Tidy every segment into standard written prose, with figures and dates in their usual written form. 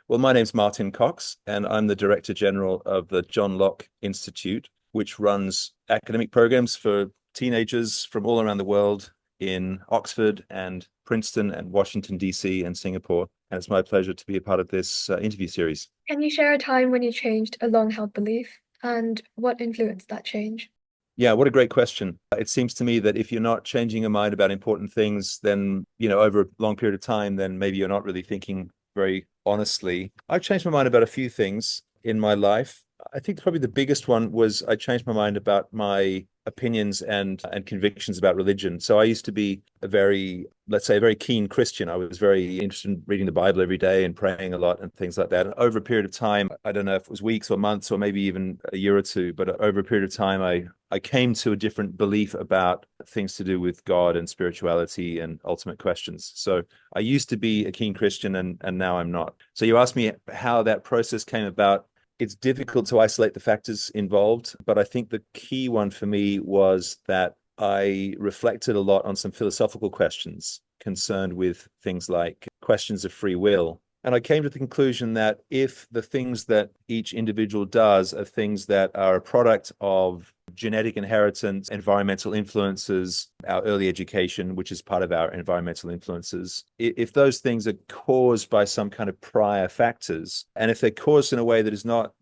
Well, my name's Martin Cox, and I'm the Director General of the John Locke Institute, which runs academic programs for teenagers from all around the world in Oxford and Princeton and Washington, D.C. and Singapore. And it's my pleasure to be a part of this interview series. Can you share a time when you changed a long-held belief and what influenced that change? Yeah, what a great question. It seems to me that if you're not changing your mind about important things, then, over a long period of time, then maybe you're not really thinking very honestly. I've changed my mind about a few things in my life. I think probably the biggest one was I changed my mind about my opinions and convictions about religion. So I used to be let's say, a very keen Christian. I was very interested in reading the Bible every day and praying a lot and things like that. And over a period of time, I don't know if it was weeks or months or maybe even a year or two, but over a period of time, I came to a different belief about things to do with God and spirituality and ultimate questions. So I used to be a keen Christian and now I'm not. So you asked me how that process came about. It's difficult to isolate the factors involved, but I think the key one for me was that I reflected a lot on some philosophical questions concerned with things like questions of free will. And I came to the conclusion that if the things that each individual does are things that are a product of genetic inheritance, environmental influences, our early education, which is part of our environmental influences, if those things are caused by some kind of prior factors, and if they're caused in a way that is not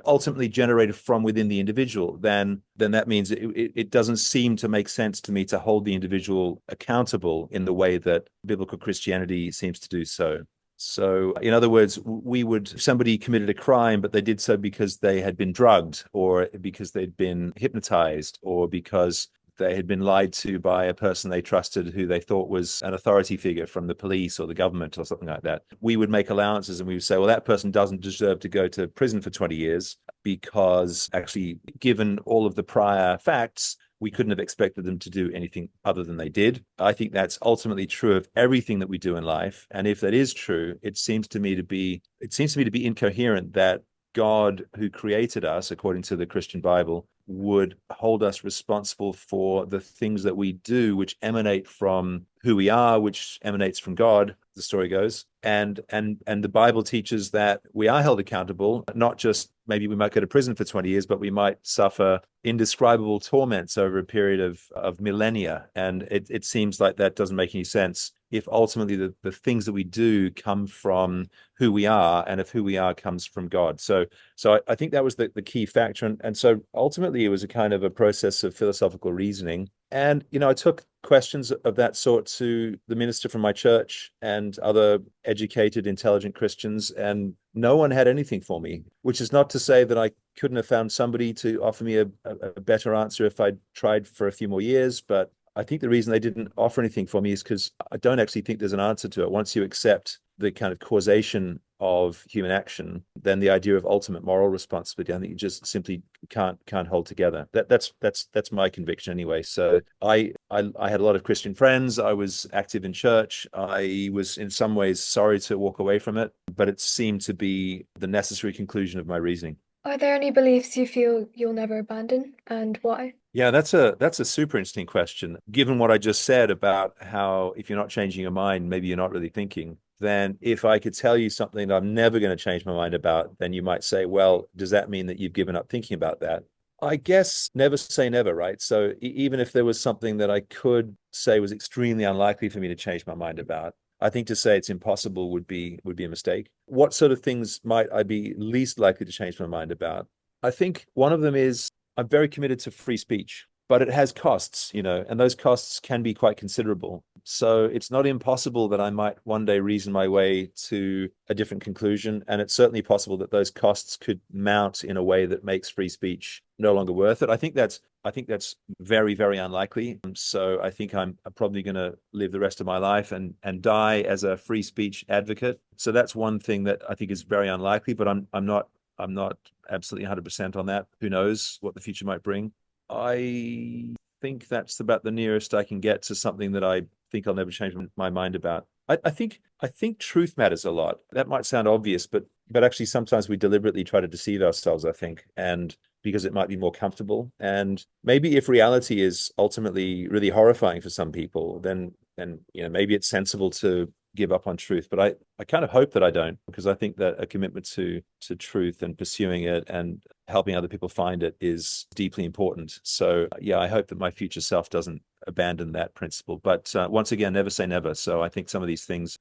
ultimately generated from within the individual, then that means it doesn't seem to make sense to me to hold the individual accountable in the way that biblical Christianity seems to do so. So, in other words, if somebody committed a crime, but they did so because they had been drugged or because they'd been hypnotized or because they had been lied to by a person they trusted who they thought was an authority figure from the police or the government or something like that. We would make allowances and we would say, well, that person doesn't deserve to go to prison for 20 years because actually, given all of the prior facts, we couldn't have expected them to do anything other than they did. I think that's ultimately true of everything that we do in life. And if that is true, it seems to me to be incoherent that God, who created us, according to the Christian Bible, would hold us responsible for the things that we do, which emanate from who we are, which emanates from God, the story goes. And the Bible teaches that we are held accountable, not just maybe we might go to prison for 20 years, but we might suffer indescribable torments over a period of millennia. And it seems like that doesn't make any sense if ultimately the things that we do come from who we are, and if who we are comes from God. So I think that was the key factor. And so ultimately it was a kind of a process of philosophical reasoning. And, I took questions of that sort to the minister from my church and other educated, intelligent Christians, and no one had anything for me, which is not to say that I couldn't have found somebody to offer me a better answer if I'd tried for a few more years. But I think the reason they didn't offer anything for me is because I don't actually think there's an answer to it. Once you accept the kind of causation of human action, then the idea of ultimate moral responsibility, I think you just simply can't hold together. That's my conviction anyway. So I had a lot of Christian friends. I was active in church. I was in some ways sorry to walk away from it, but it seemed to be the necessary conclusion of my reasoning. Are there any beliefs you feel you'll never abandon and why? Yeah, that's a super interesting question. Given what I just said about how if you're not changing your mind, maybe you're not really thinking, then if I could tell you something that I'm never going to change my mind about, then you might say, well, does that mean that you've given up thinking about that? I guess never say never, right? So even if there was something that I could say was extremely unlikely for me to change my mind about, I think to say it's impossible would be a mistake. What sort of things might I be least likely to change my mind about? I think one of them is I'm very committed to free speech, but it has costs, and those costs can be quite considerable. So it's not impossible that I might one day reason my way to a different conclusion. And it's certainly possible that those costs could mount in a way that makes free speech no longer worth it. I think that's very, very unlikely. So I think I'm probably going to live the rest of my life and die as a free speech advocate. So that's one thing that I think is very unlikely, but I'm not absolutely 100% on that. Who knows what the future might bring? I think that's about the nearest I can get to something that I think I'll never change my mind about. I think truth matters a lot. That might sound obvious, but actually sometimes we deliberately try to deceive ourselves, I think, and because it might be more comfortable. And maybe if reality is ultimately really horrifying for some people, then maybe it's sensible to give up on truth. But I kind of hope that I don't, because I think that a commitment to truth and pursuing it and helping other people find it is deeply important. So yeah, I hope that my future self doesn't abandon that principle. But once again, never say never. So I think some of these things,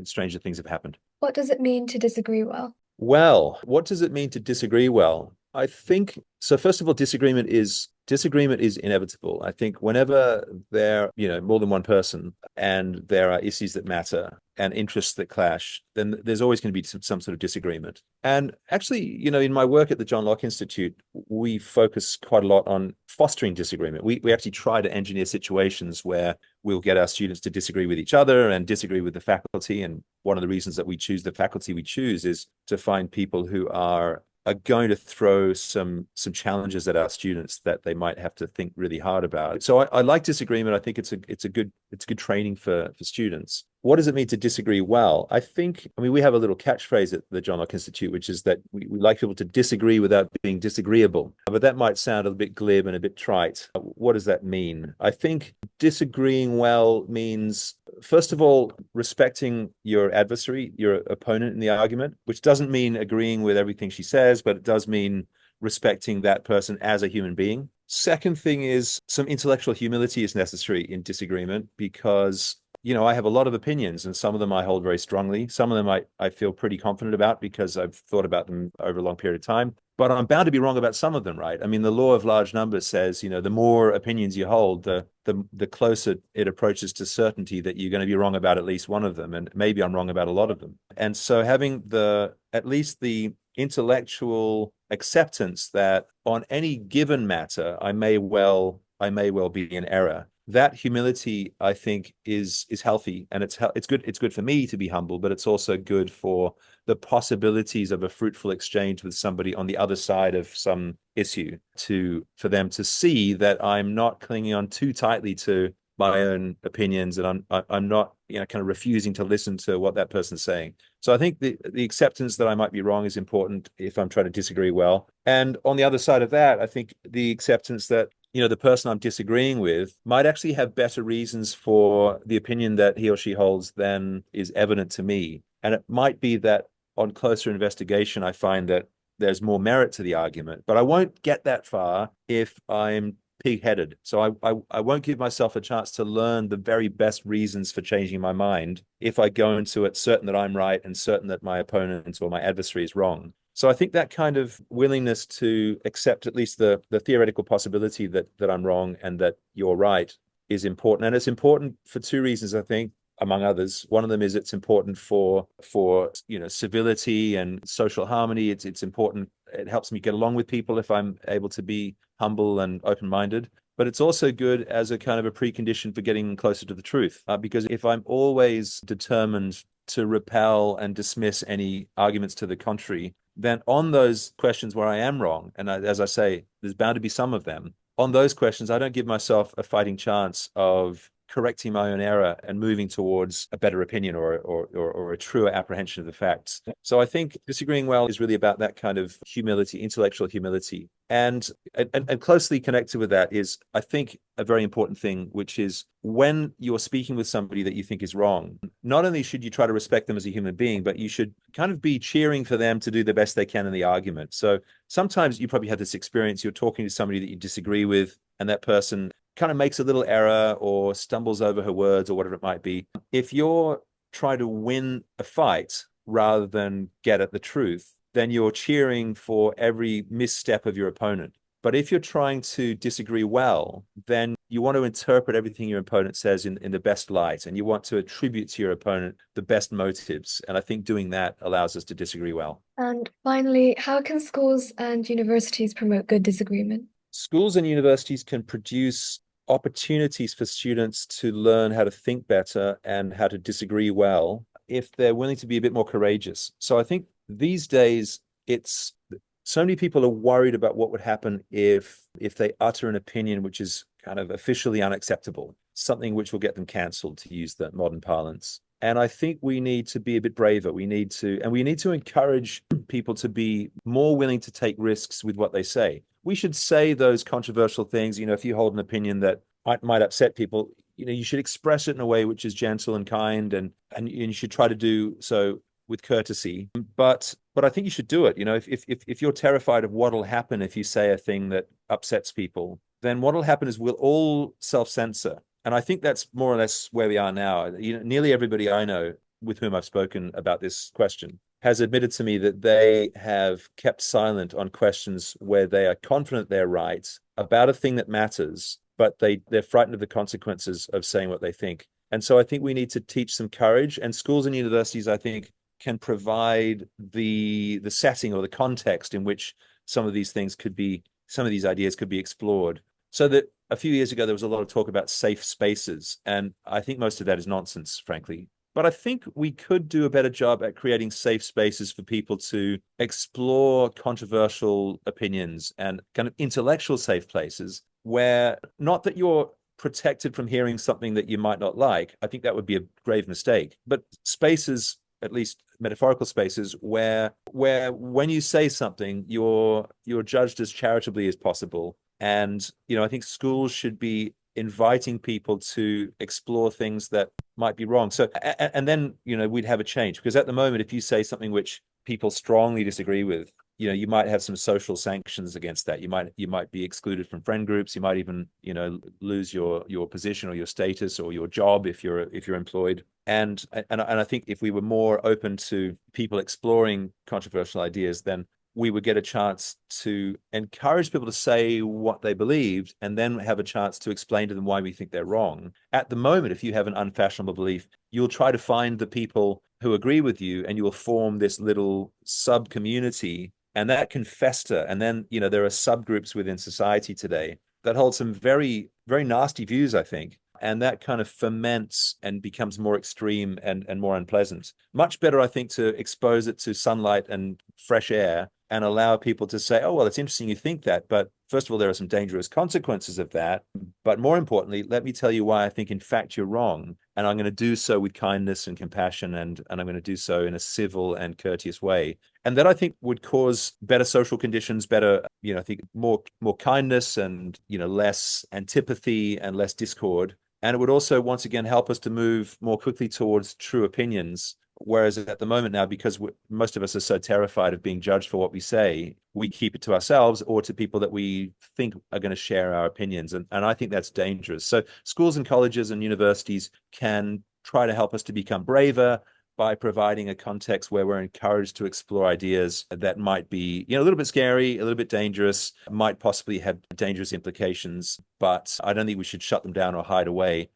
stranger things have happened. What does it mean to disagree well? Well, what does it mean to disagree well? I think so. First of all, disagreement is inevitable. I think whenever there, more than one person and there are issues that matter and interests that clash, then there's always going to be some sort of disagreement. And actually, in my work at the John Locke Institute, we focus quite a lot on fostering disagreement. We actually try to engineer situations where we'll get our students to disagree with each other and disagree with the faculty. And one of the reasons that we choose the faculty we choose is to find people who are going to throw some challenges at our students that they might have to think really hard about. So I like disagreement. I think it's a good training for students. What does it mean to disagree well? I mean, we have a little catchphrase at the John Locke Institute, which is that we like people to disagree without being disagreeable. But that might sound a bit glib and a bit trite. What does that mean? I think disagreeing well means, first of all, respecting your adversary, your opponent in the argument, which doesn't mean agreeing with everything she says, but it does mean respecting that person as a human being. Second thing is some intellectual humility is necessary in disagreement because I have a lot of opinions and some of them I hold very strongly. Some of them I feel pretty confident about because I've thought about them over a long period of time. But I'm bound to be wrong about some of them, right? I mean, the law of large numbers says, the more opinions you hold, the closer it approaches to certainty that you're going to be wrong about at least one of them. And maybe I'm wrong about a lot of them. And so having at least the intellectual acceptance that on any given matter, I may well be in error. That humility, I think, is healthy, and it's good. It's good for me to be humble, but it's also good for the possibilities of a fruitful exchange with somebody on the other side of some issue. For them to see that I'm not clinging on too tightly to my own opinions, and I'm not kind of refusing to listen to what that person's saying. So I think the acceptance that I might be wrong is important if I'm trying to disagree well. And on the other side of that, I think the acceptance that the person I'm disagreeing with might actually have better reasons for the opinion that he or she holds than is evident to me. And it might be that on closer investigation, I find that there's more merit to the argument, but I won't get that far if I'm pig-headed. So I won't give myself a chance to learn the very best reasons for changing my mind if I go into it certain that I'm right and certain that my opponent or my adversary is wrong. So I think that kind of willingness to accept at least the theoretical possibility that I'm wrong and that you're right is important. And it's important for two reasons, I think, among others. One of them is it's important for civility and social harmony. It's important. It helps me get along with people if I'm able to be humble and open-minded. But it's also good as a kind of a precondition for getting closer to the truth. Because if I'm always determined to repel and dismiss any arguments to the contrary, then on those questions where I am wrong, and as I say, there's bound to be some of them, on those questions, I don't give myself a fighting chance of correcting my own error and moving towards a better opinion or a truer apprehension of the facts. So I think disagreeing well is really about that kind of humility, intellectual humility. And closely connected with that is, I think, a very important thing, which is when you're speaking with somebody that you think is wrong, not only should you try to respect them as a human being, but you should kind of be cheering for them to do the best they can in the argument. So sometimes you probably have this experience, you're talking to somebody that you disagree with, and that person kind of makes a little error or stumbles over her words or whatever it might be. If you're trying to win a fight rather than get at the truth, then you're cheering for every misstep of your opponent. But if you're trying to disagree well, then you want to interpret everything your opponent says in the best light, and you want to attribute to your opponent the best motives. And I think doing that allows us to disagree well. And finally, how can schools and universities promote good disagreement? Schools and universities can produce opportunities for students to learn how to think better and how to disagree well if they're willing to be a bit more courageous. So I think these days it's so many people are worried about what would happen if they utter an opinion which is kind of officially unacceptable, something which will get them cancelled, to use the modern parlance. And I think we need to be a bit braver. We need to encourage people to be more willing to take risks with what they say. We should say those controversial things. If you hold an opinion that might upset people, you should express it in a way which is gentle and kind, and you should try to do so with courtesy. But I think you should do it. If you're terrified of what'll happen if you say a thing that upsets people, then what'll happen is we'll all self-censor. And I think that's more or less where we are now. Nearly everybody I know with whom I've spoken about this question has admitted to me that they have kept silent on questions where they are confident they're right about a thing that matters, but they're frightened of the consequences of saying what they think. And so I think we need to teach some courage, and schools and universities, I think, can provide the setting or the context in which some of these ideas could be explored. So that a few years ago, there was a lot of talk about safe spaces. And I think most of that is nonsense, frankly. But I think we could do a better job at creating safe spaces for people to explore controversial opinions, and kind of intellectual safe places where, not that you're protected from hearing something that you might not like. I think that would be a grave mistake. But spaces, at least metaphorical spaces, where when you say something, you're judged as charitably as possible. And I think schools should be inviting people to explore things that might be wrong. So, and then we'd have a change, because at the moment, if you say something which people strongly disagree with, you might have some social sanctions against that. You might be excluded from friend groups. You might even lose your position or your status or your job if you're employed. And I think if we were more open to people exploring controversial ideas, then we would get a chance to encourage people to say what they believed, and then have a chance to explain to them why we think they're wrong. At the moment, if you have an unfashionable belief, you'll try to find the people who agree with you, and you will form this little sub community, and that can fester. And then, there are subgroups within society today that hold some very, very nasty views, I think. And that kind of ferments and becomes more extreme and more unpleasant. Much better, I think, to expose it to sunlight and fresh air, and allow people to say, oh, well, it's interesting you think that, but first of all, there are some dangerous consequences of that. But more importantly, let me tell you why I think, in fact, you're wrong. And I'm going to do so with kindness and compassion, and I'm going to do so in a civil and courteous way. And that, I think, would cause better social conditions, better, I think, more kindness, and, less antipathy and less discord. And it would also, once again, help us to move more quickly towards true opinions. Whereas at the moment now, because most of us are so terrified of being judged for what we say, we keep it to ourselves or to people that we think are going to share our opinions. And I think that's dangerous. So schools and colleges and universities can try to help us to become braver by providing a context where we're encouraged to explore ideas that might be, a little bit scary, a little bit dangerous, might possibly have dangerous implications, but I don't think we should shut them down or hide away.